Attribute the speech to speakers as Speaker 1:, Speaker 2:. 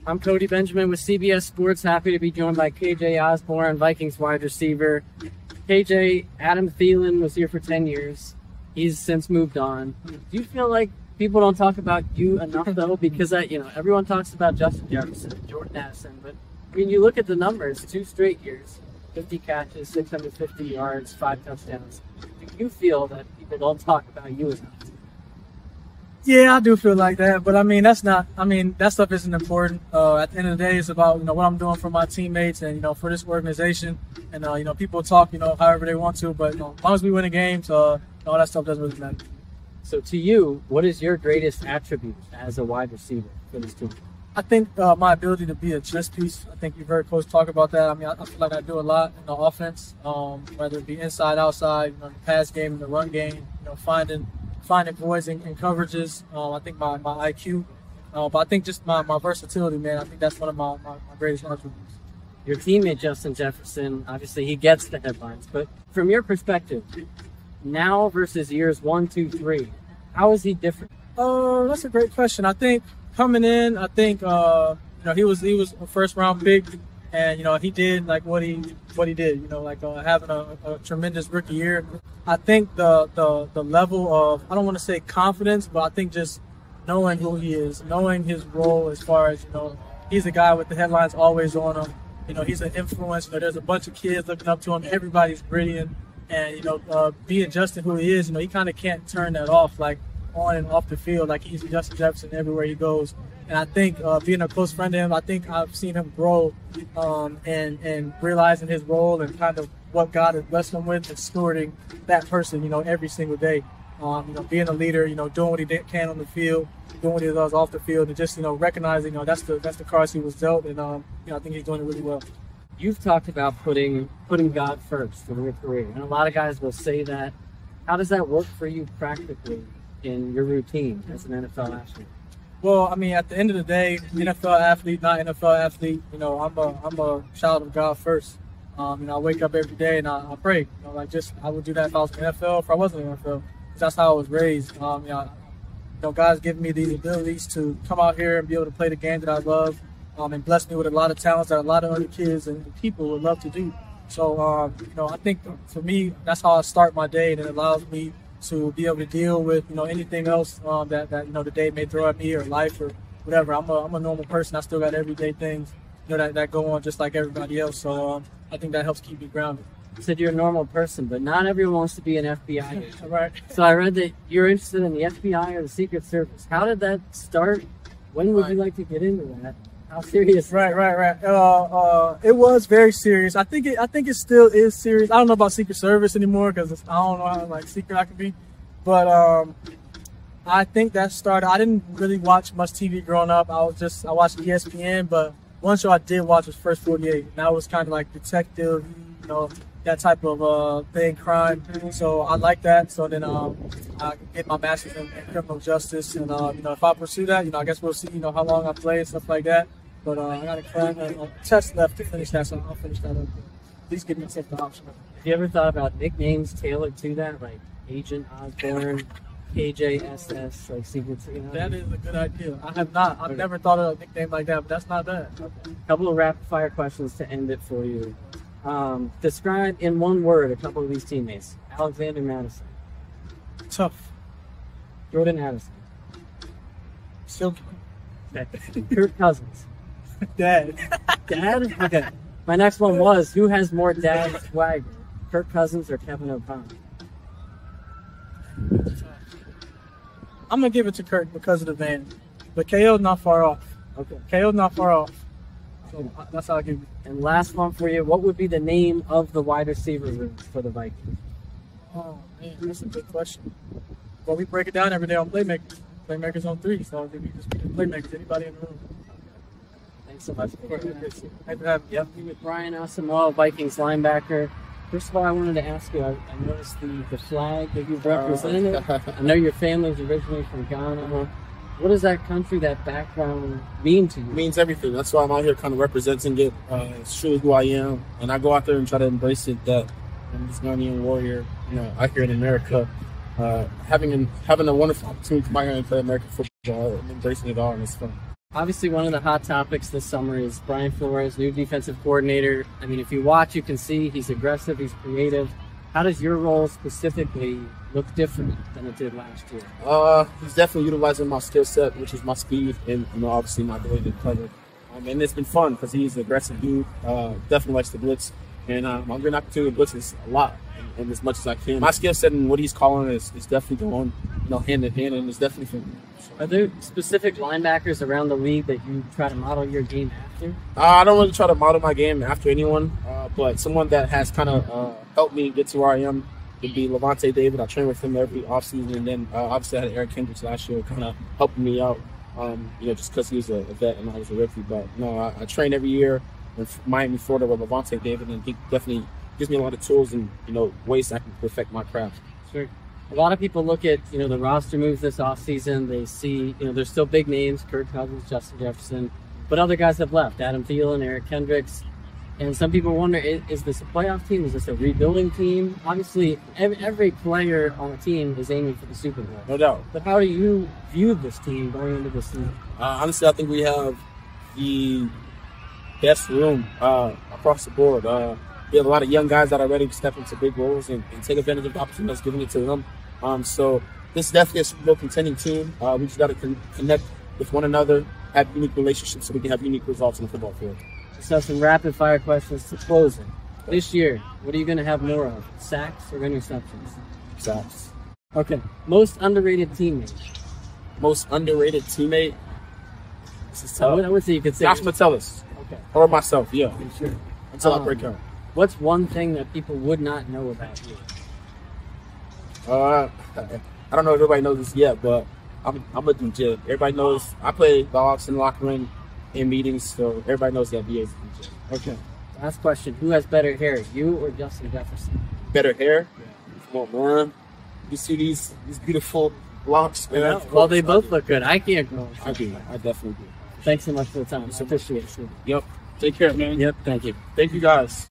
Speaker 1: I'm Cody Benjamin with CBS Sports. Happy to be joined by KJ Osborn, Vikings wide receiver. KJ, Adam Thielen was here for 10 years. He's since moved on. Do you feel like people don't talk about you enough, though? Because, everyone talks about Justin Jefferson, Jordan Addison, but I mean, you look at the numbers, 2 straight years, 50 catches, 650 yards, 5 touchdowns. Do you feel that people don't talk about you enough?
Speaker 2: Yeah, I do feel like that, but that stuff isn't important. At the end of the day, it's about, what I'm doing for my teammates and, for this organization. And, people talk, however they want to, but as long as we win the games, all that stuff doesn't really matter.
Speaker 1: So to you, what is your greatest attribute as a wide receiver for this team?
Speaker 2: I think my ability to be a chess piece. I think you've heard Coach talk about that. I mean, I feel like I do a lot in the offense, whether it be inside, outside, the pass game, and the run game, finding voids and coverages. I think my IQ, but I think just my versatility, man. I think that's one of my greatest attributes.
Speaker 1: Your teammate, Justin Jefferson, obviously he gets the headlines, but from your perspective, now versus years 1, 2, 3, how is he different?
Speaker 2: That's a great question. I think coming in, he was a first round pick, and he did like what he did. Having a tremendous rookie year. I think the level of, I don't want to say confidence, but I think just knowing who he is, knowing his role as far as he's a guy with the headlines always on him. He's an influence. There's a bunch of kids looking up to him. Everybody's brilliant. And, being Justin who he is, he kind of can't turn that off, like on and off the field. Like he's Justin Jefferson everywhere he goes. And I think being a close friend to him, I think I've seen him grow and realizing his role and kind of what God has blessed him with and stewarding that person, every single day. Being a leader, doing what he can on the field, doing what he does off the field, and just, recognizing, that's the cards he was dealt. And, I think he's doing it really well.
Speaker 1: You've talked about putting God first in your career, and a lot of guys will say that. How does that work for you practically in your routine as an NFL athlete?
Speaker 2: Well, at the end of the day, NFL athlete, not NFL athlete, I'm a child of God first. I wake up every day and I pray. I would do that if I was in the NFL, if I wasn't in the NFL. That's how I was raised. God's given me these abilities to come out here and be able to play the game that I love. And blessed me with a lot of talents that a lot of other kids and people would love to do. So, I think for me, that's how I start my day, and it allows me to be able to deal with, anything else that the day may throw at me or life or whatever. I'm a normal person. I still got everyday things, that go on just like everybody else. So, I think that helps keep me grounded.
Speaker 1: You said you're a normal person, but not everyone wants to be an FBI agent.
Speaker 2: Right.
Speaker 1: So I read that you're interested in the FBI or the Secret Service. How did that start? When would you like to get into that? How serious?
Speaker 2: Right. It was very serious. I think it still is serious. I don't know about Secret Service anymore because I don't know how secret I can be. But I think that started. I didn't really watch much TV growing up. I watched ESPN, but one show I did watch was First 48, and that was kind of like detective, that type of thing, crime. So I like that. So then I get my master's in criminal justice, and if I pursue that, I guess we'll see, how long I play and stuff like that. But I got a test left to finish that, so I'll finish that up. At least give myself the option.
Speaker 1: Have you ever thought about nicknames tailored to that, like Agent Osborn, KJSS, like secrets?
Speaker 2: That is a good idea. I have not. I've never thought of a nickname like that, but that's not bad.
Speaker 1: Okay. A couple of rapid fire questions to end it for you. Describe in one word a couple of these teammates. Alexander Madison.
Speaker 2: Tough.
Speaker 1: Jordan Addison.
Speaker 2: Silky.
Speaker 1: Kirk Cousins.
Speaker 2: Dad.
Speaker 1: Dad? Okay. My next one was, who has more dad swagger? Kirk Cousins or Kevin O'Connell?
Speaker 2: I'm going to give it to Kirk because of the van. But KO's not far off.
Speaker 1: Okay.
Speaker 2: KO's not far off. So that's how I give it.
Speaker 1: And last one for you, what would be the name of the wide receiver rooms for the Vikings?
Speaker 2: Oh, man, that's a good question. Well, we break it down every day on Playmakers. Playmakers on 3, so I think we just be the Playmakers, anybody in the room.
Speaker 1: Thanks so much.
Speaker 2: Thanks for having me.
Speaker 1: Yep. With Brian Asamoah, Vikings linebacker. First of all, I wanted to ask you, I noticed the flag that you've represented. I know your family's originally from Ghana. What does that country, that background mean to you?
Speaker 3: It means everything. That's why I'm out here kind of representing it. It's truly who I am. And I go out there and try to embrace it that I'm this Ghanaian warrior, out here in America. Having a wonderful opportunity to come out here and play American football and embracing it all, and it's fun.
Speaker 1: Obviously, one of the hot topics this summer is Brian Flores, new defensive coordinator. I mean, if you watch, you can see he's aggressive, he's creative. How does your role specifically look different than it did last year?
Speaker 3: He's definitely utilizing my skill set, which is my speed and obviously my ability to cover. And it's been fun because he's an aggressive dude. Definitely likes to blitz, and I'm getting an opportunity to blitz a lot and as much as I can. My skill set and what he's calling is definitely going, hand in hand, and it's definitely for me.
Speaker 1: Are there specific linebackers around the league that you try to model your game after?
Speaker 3: I don't really try to model my game after anyone, but someone that has kind of helped me get to where I am would be Levante David. I train with him every offseason, and then obviously I had Eric Kendricks last year kind of helping me out, just because he was a vet and I was a rookie. But no, I train every year in Miami, Florida with Levante David, and he definitely gives me a lot of tools and, ways I can perfect my craft.
Speaker 1: Sure. A lot of people look at, the roster moves this offseason. They see, there's still big names, Kirk Cousins, Justin Jefferson, but other guys have left, Adam Thielen, Eric Kendricks. And some people wonder, is this a playoff team? Is this a rebuilding team? Obviously, every player on the team is aiming for the Super Bowl.
Speaker 3: No doubt.
Speaker 1: But how do you view this team going into this season?
Speaker 3: Honestly, I think we have the best room across the board. We have a lot of young guys that are ready to step into big roles and take advantage of the opportunity that's given it to them. So this is definitely a Super Bowl contending team. We just got to connect with one another, have unique relationships so we can have unique results on the football field.
Speaker 1: So some rapid fire questions to close it. This year, what are you going to have more of, sacks or interceptions?
Speaker 3: Sacks.
Speaker 1: Okay. Most underrated teammate?
Speaker 3: Most underrated teammate? This is tough.
Speaker 1: I would say you could say
Speaker 3: Josh Metellus.
Speaker 1: Okay.
Speaker 3: Or myself, yeah.
Speaker 1: Sure.
Speaker 3: Until I break out.
Speaker 1: What's one thing that people would not know about you?
Speaker 3: I don't know if everybody knows this yet, but I'm a DJ. Everybody knows I play dogs in the locker room, in meetings, so everybody knows that BA is a DJ.
Speaker 1: Okay. Last question. Who has better hair, you or Justin Jefferson?
Speaker 3: Better hair? Come on, man. You see these beautiful locks, man?
Speaker 1: Yeah, well, they both look good. I can't go.
Speaker 3: I do. I definitely do.
Speaker 1: Thanks so much for the time. I appreciate it.
Speaker 3: Yep. Take care, man.
Speaker 1: Yep. Thank you.
Speaker 3: Thank you, guys.